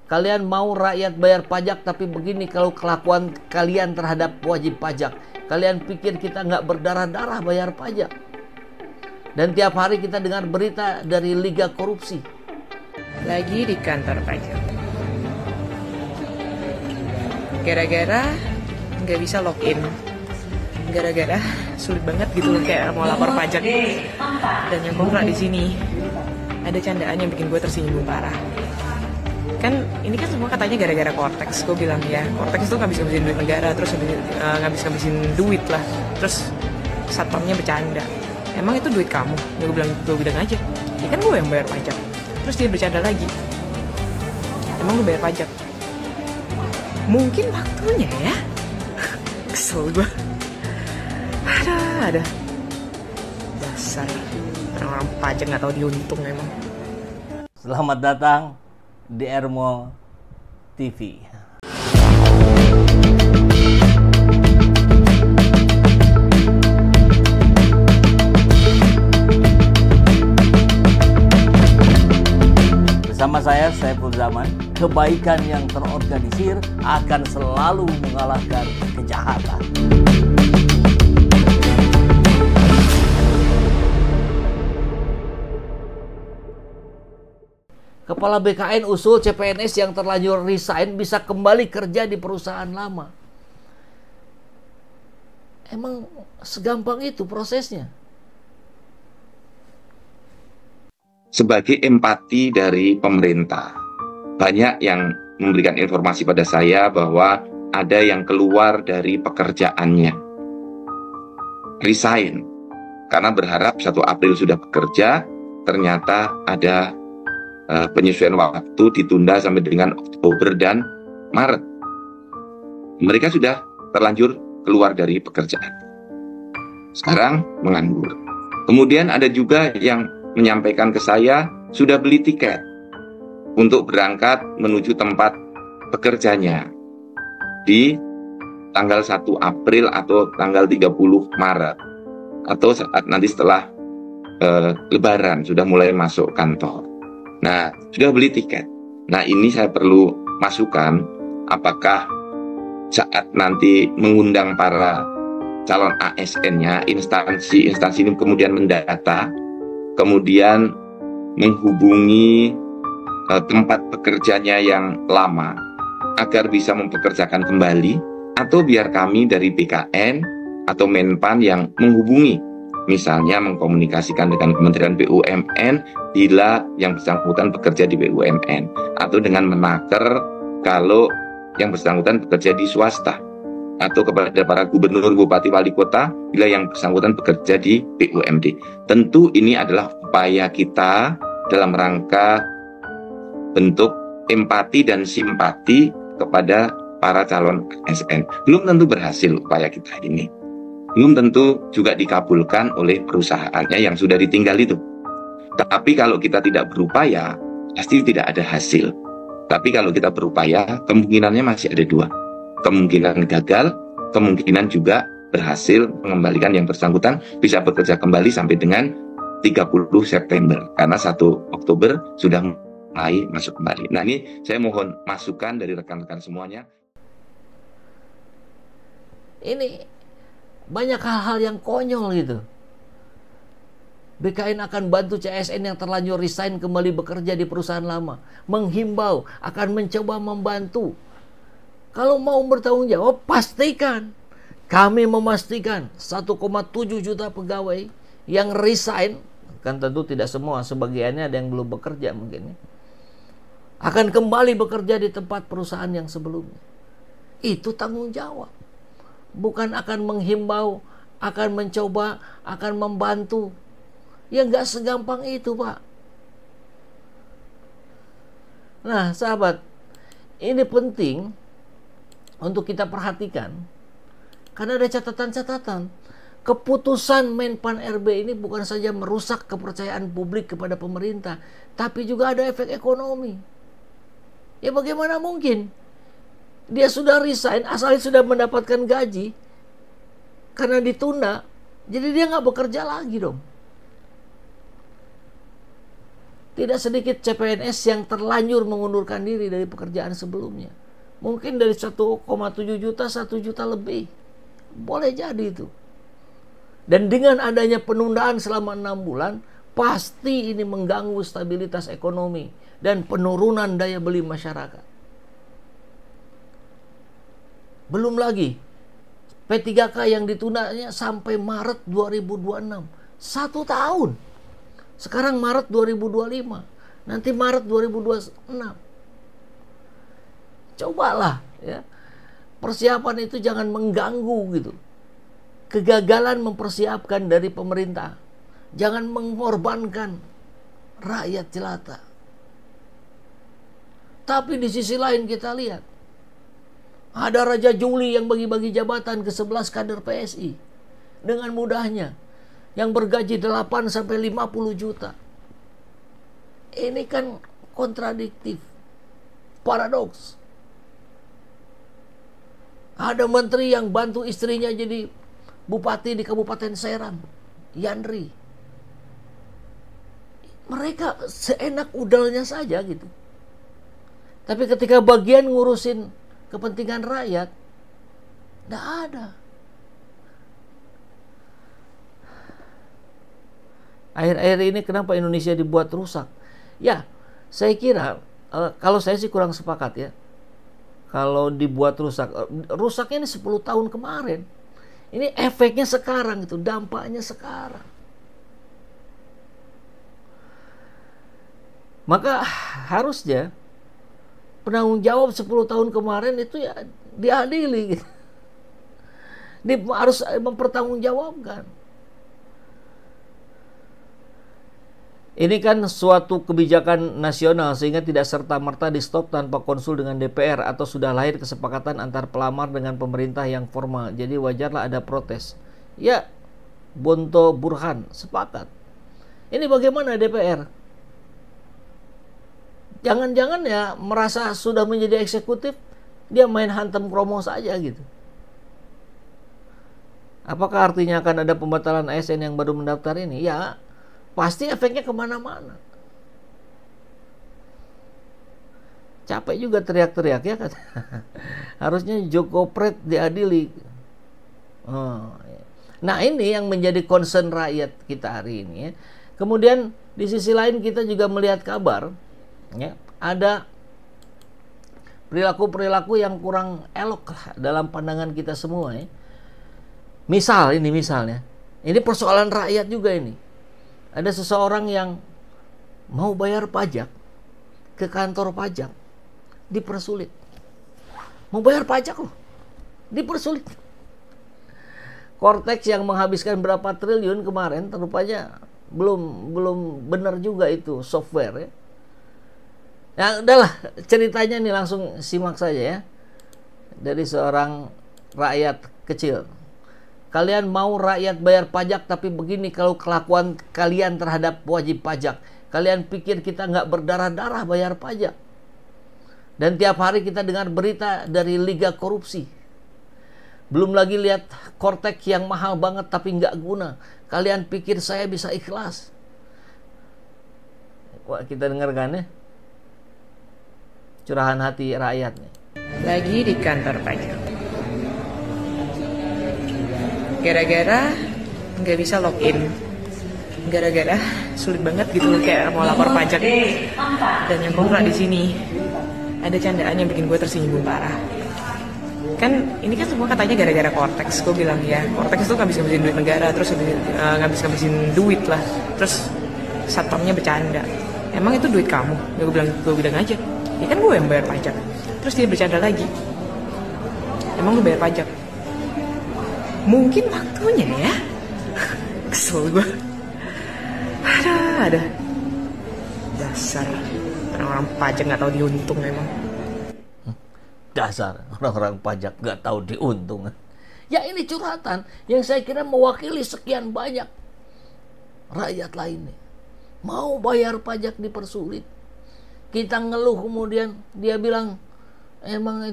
Kalian mau rakyat bayar pajak, tapi begini kalau kelakuan kalian terhadap wajib pajak. Kalian pikir kita nggak berdarah-darah bayar pajak? Dan tiap hari kita dengar berita dari Liga Korupsi. Lagi di kantor pajak. Gara-gara nggak bisa login. Gara-gara sulit banget gitu kayak mau lapor pajak. Dan yang konkret di sini ada candaan yang bikin gue tersinggung parah. Kan ini kan semua katanya gara-gara Cortex. Gue bilang ya, Cortex itu ngabis-ngabisin duit negara, terus ngabis-ngabisin duit lah. Terus satpamnya bercanda, emang itu duit kamu? Gue bilang aja, ya kan gue yang bayar pajak. Terus dia bercanda lagi, emang lu bayar pajak? Mungkin waktunya ya. Kesel gue. Ada dasar orang-orang pajak nggak tahu diuntung emang. Selamat datang di Ermo TV. Bersama saya, Saiful Zaman, kebaikan yang terorganisir akan selalu mengalahkan kejahatan. Kepala BKN usul CPNS yang terlanjur resign bisa kembali kerja di perusahaan lama. Emang segampang itu prosesnya? Sebagai empati dari pemerintah, banyak yang memberikan informasi pada saya bahwa ada yang keluar dari pekerjaannya, resign, karena berharap 1 April sudah bekerja, ternyata ada penyesuaian waktu ditunda sampai dengan Oktober dan Maret. Mereka sudah terlanjur keluar dari pekerjaan. Sekarang menganggur. Kemudian ada juga yang menyampaikan ke saya sudah beli tiket untuk berangkat menuju tempat pekerjanya di tanggal 1 April atau tanggal 30 Maret atau saat nanti setelah Lebaran sudah mulai masuk kantor. Nah, sudah beli tiket. Nah, ini saya perlu masukan, apakah saat nanti mengundang para calon ASN-nya, instansi ini kemudian mendata, kemudian menghubungi tempat pekerjanya yang lama agar bisa mempekerjakan kembali, atau biar kami dari BKN atau Menpan yang menghubungi, misalnya mengkomunikasikan dengan Kementerian BUMN bila yang bersangkutan bekerja di BUMN, atau dengan menaker kalau yang bersangkutan bekerja di swasta, atau kepada para gubernur, bupati, wali kota bila yang bersangkutan bekerja di BUMD. Tentu ini adalah upaya kita dalam rangka bentuk empati dan simpati kepada para calon ASN. Belum tentu berhasil upaya kita ini. Belum tentu juga dikabulkan oleh perusahaannya yang sudah ditinggal itu. Tapi kalau kita tidak berupaya, pasti tidak ada hasil. Tapi kalau kita berupaya, kemungkinannya masih ada 2. Kemungkinan gagal, kemungkinan juga berhasil mengembalikan yang bersangkutan bisa bekerja kembali sampai dengan 30 September. Karena 1 Oktober sudah mulai masuk kembali. Nah, ini saya mohon masukan dari rekan-rekan semuanya. Ini banyak hal-hal yang konyol gitu. BKN akan bantu CSN yang terlanjur resign kembali bekerja di perusahaan lama. Menghimbau, akan mencoba membantu. Kalau mau bertanggung jawab, pastikan. Kami memastikan 1,7 juta pegawai yang resign, kan tentu tidak semua, sebagiannya ada yang belum bekerja mungkin ya, akan kembali bekerja di tempat perusahaan yang sebelumnya. Itu tanggung jawab. Bukan akan menghimbau, akan mencoba, akan membantu. Ya nggak segampang itu, Pak. Nah, sahabat, ini penting untuk kita perhatikan. Karena ada catatan-catatan. Keputusan Menpan RB ini bukan saja merusak kepercayaan publik kepada pemerintah, tapi juga ada efek ekonomi. Ya bagaimana mungkin? Dia sudah resign, asalnya sudah mendapatkan gaji, karena ditunda, jadi dia nggak bekerja lagi dong. Tidak sedikit CPNS yang terlanjur mengundurkan diri dari pekerjaan sebelumnya. Mungkin dari 1,7 juta, 1 juta lebih. Boleh jadi itu. Dan dengan adanya penundaan selama 6 bulan, pasti ini mengganggu stabilitas ekonomi dan penurunan daya beli masyarakat. Belum lagi P3K yang ditundanya sampai Maret 2026. 1 tahun. Sekarang Maret 2025. Nanti Maret 2026. Cobalah ya. Persiapan itu jangan mengganggu gitu. Kegagalan mempersiapkan dari pemerintah. Jangan mengorbankan rakyat jelata. Tapi di sisi lain kita lihat ada Raja Juli yang bagi-bagi jabatan ke 11 kader PSI dengan mudahnya, yang bergaji 8 sampai 50 juta. Ini kan kontradiktif, paradoks. Ada menteri yang bantu istrinya jadi bupati di Kabupaten Serang, Yandri. Mereka seenak udalnya saja gitu. Tapi ketika bagian ngurusin kepentingan rakyat, tidak ada. Akhir-akhir ini kenapa Indonesia dibuat rusak? Ya, saya kira kalau saya sih kurang sepakat ya. Kalau dibuat rusak, rusaknya ini 10 tahun kemarin. Ini efeknya sekarang itu, dampaknya sekarang. Maka harusnya penanggung jawab 10 tahun kemarin itu ya diadili gitu. Dia harus mempertanggungjawabkan. Ini kan suatu kebijakan nasional sehingga tidak serta-merta di stop tanpa konsul dengan DPR atau sudah lahir kesepakatan antar pelamar dengan pemerintah yang formal. Jadi wajarlah ada protes. Ya, Bonto Burhan sepakat. Ini bagaimana DPR? Jangan-jangan ya merasa sudah menjadi eksekutif, dia main hantam kromo saja gitu. Apakah artinya akan ada pembatalan ASN yang baru mendaftar ini? Ya, pasti efeknya kemana-mana. Capek juga teriak-teriak ya kan. Harusnya Joko Pret diadili. Nah ini yang menjadi concern rakyat kita hari ini ya. Kemudian di sisi lain kita juga melihat kabar ya, ada perilaku-perilaku yang kurang elok dalam pandangan kita semua ya. Misalnya, ini persoalan rakyat juga ini. Ada seseorang yang mau bayar pajak ke kantor pajak, dipersulit. Mau bayar pajak loh, dipersulit. Cortex yang menghabiskan berapa triliun kemarin, rupanya belum benar juga itu software ya. Ya udahlah, ceritanya nih langsung simak saja ya. Dari seorang rakyat kecil. Kalian mau rakyat bayar pajak, tapi begini kalau kelakuan kalian terhadap wajib pajak. Kalian pikir kita nggak berdarah-darah bayar pajak? Dan tiap hari kita dengar berita dari Liga Korupsi. Belum lagi lihat Cortex yang mahal banget tapi nggak guna. Kalian pikir saya bisa ikhlas? Wah, kita dengarkan ya. Curahan hati rakyatnya. Lagi di kantor pajak. Gara-gara nggak bisa login. Gara-gara sulit banget gitu kayak mau lapor pajak. Dan yang konkret di sini ada candaan yang bikin gue tersinggung parah. Kan ini kan semua katanya gara-gara Cortex. Gue bilang ya, Cortex itu ngabis-ngabisin duit negara, terus ngabis-ngabisin duit lah. Terus satpamnya bercanda. Emang itu duit kamu? Ya gue bilang aja. Ya kan gue yang bayar pajak. Terus dia bercanda lagi. Emang lu bayar pajak? Mungkin waktunya ya. Kesel gue. Ada. Dasar orang-orang pajak nggak tahu diuntung memang. Dasar orang-orang pajak nggak tahu diuntung. Ya ini curhatan yang saya kira mewakili sekian banyak rakyat lainnya. Mau bayar pajak dipersulit. Kita ngeluh kemudian dia bilang emang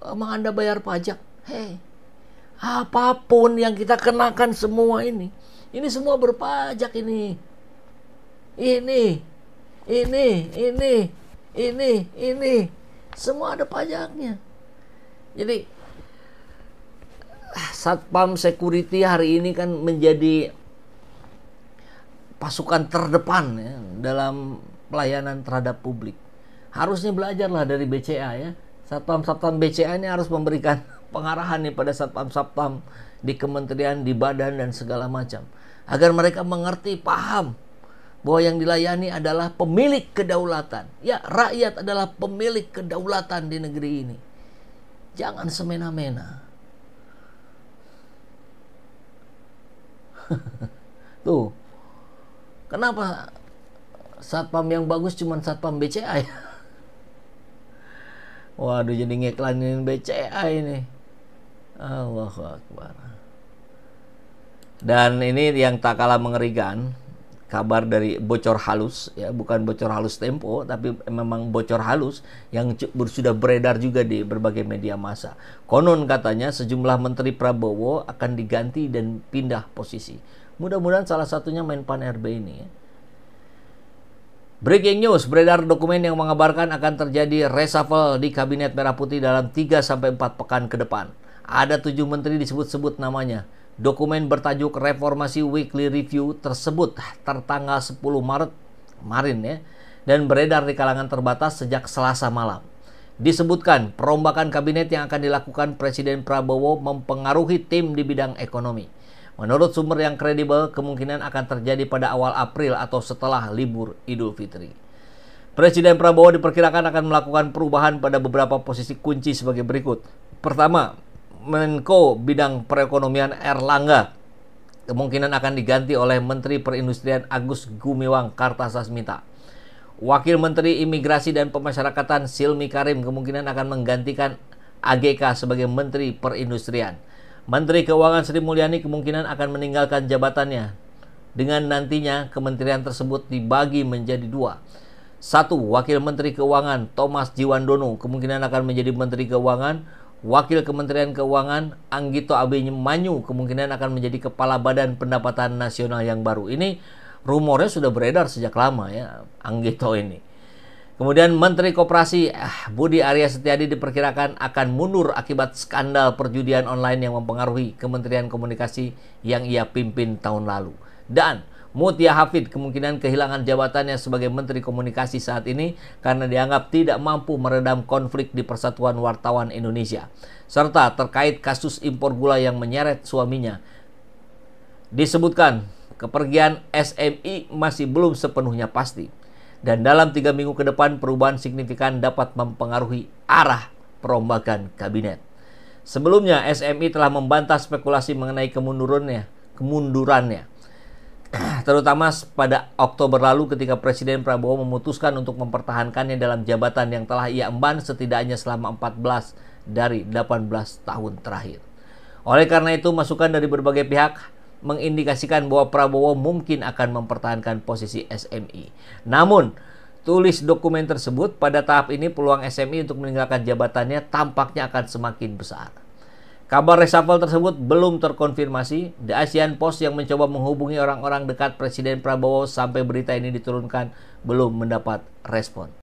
Anda bayar pajak. Hei, apapun yang kita kenakan semua ini semua berpajak ini ini. Semua ada pajaknya. Jadi Satpam Security hari ini kan menjadi pasukan terdepan ya, dalam pelayanan terhadap publik. Harusnya belajarlah dari BCA ya. Satpam-satpam BCA ini harus memberikan pengarahan nih pada satpam-satpam di kementerian, di badan dan segala macam, agar mereka mengerti, paham bahwa yang dilayani adalah pemilik kedaulatan. Ya, rakyat adalah pemilik kedaulatan di negeri ini. Jangan semena-mena. Tuh, kenapa satpam yang bagus cuma satpam BCA ya? Waduh, jadi ngiklanin BCA ini. Allahu Akbar. Dan ini yang tak kalah mengerikan, kabar dari bocor halus ya, bukan bocor halus Tempo, tapi memang bocor halus yang sudah beredar juga di berbagai media massa. Konon katanya sejumlah menteri Prabowo akan diganti dan pindah posisi. Mudah-mudahan salah satunya Menpan RB ini ya. Breaking news, beredar dokumen yang mengabarkan akan terjadi reshuffle di Kabinet Merah Putih dalam 3-4 pekan ke depan. Ada 7 menteri disebut-sebut namanya. Dokumen bertajuk Reformasi Weekly Review tersebut tertanggal 10 Maret kemarin ya, dan beredar di kalangan terbatas sejak Selasa malam. Disebutkan perombakan kabinet yang akan dilakukan Presiden Prabowo mempengaruhi tim di bidang ekonomi. Menurut sumber yang kredibel, kemungkinan akan terjadi pada awal April atau setelah libur Idul Fitri. Presiden Prabowo diperkirakan akan melakukan perubahan pada beberapa posisi kunci sebagai berikut. Pertama, Menko Bidang Perekonomian Erlangga kemungkinan akan diganti oleh Menteri Perindustrian Agus Gumiwang Kartasasmita. Wakil Menteri Imigrasi dan Pemasyarakatan Silmi Karim kemungkinan akan menggantikan AGK sebagai Menteri Perindustrian. Menteri Keuangan Sri Mulyani kemungkinan akan meninggalkan jabatannya, dengan nantinya kementerian tersebut dibagi menjadi 2. 1. Wakil Menteri Keuangan Thomas Jiwandono kemungkinan akan menjadi Menteri Keuangan. Wakil Kementerian Keuangan Anggito Abimanyu kemungkinan akan menjadi Kepala Badan Pendapatan Nasional yang baru. Ini rumornya sudah beredar sejak lama ya, Anggito ini. Kemudian Menteri Koperasi Budi Arya Setiadi diperkirakan akan mundur akibat skandal perjudian online yang mempengaruhi Kementerian Komunikasi yang ia pimpin tahun lalu. Dan Mutia Hafid kemungkinan kehilangan jabatannya sebagai Menteri Komunikasi saat ini karena dianggap tidak mampu meredam konflik di Persatuan Wartawan Indonesia, serta terkait kasus impor gula yang menyeret suaminya. Disebutkan kepergian SMI masih belum sepenuhnya pasti, dan dalam 3 minggu ke depan perubahan signifikan dapat mempengaruhi arah perombakan kabinet. Sebelumnya SMI telah membantah spekulasi mengenai kemundurannya, terutama pada Oktober lalu ketika Presiden Prabowo memutuskan untuk mempertahankannya dalam jabatan yang telah ia emban setidaknya selama 14 dari 18 tahun terakhir. Oleh karena itu, masukan dari berbagai pihak mengindikasikan bahwa Prabowo mungkin akan mempertahankan posisi SMI. Namun, tulis dokumen tersebut, pada tahap ini peluang SMI untuk meninggalkan jabatannya tampaknya akan semakin besar. Kabar reshuffle tersebut belum terkonfirmasi. The Asian Post yang mencoba menghubungi orang-orang dekat Presiden Prabowo sampai berita ini diturunkan belum mendapat respon.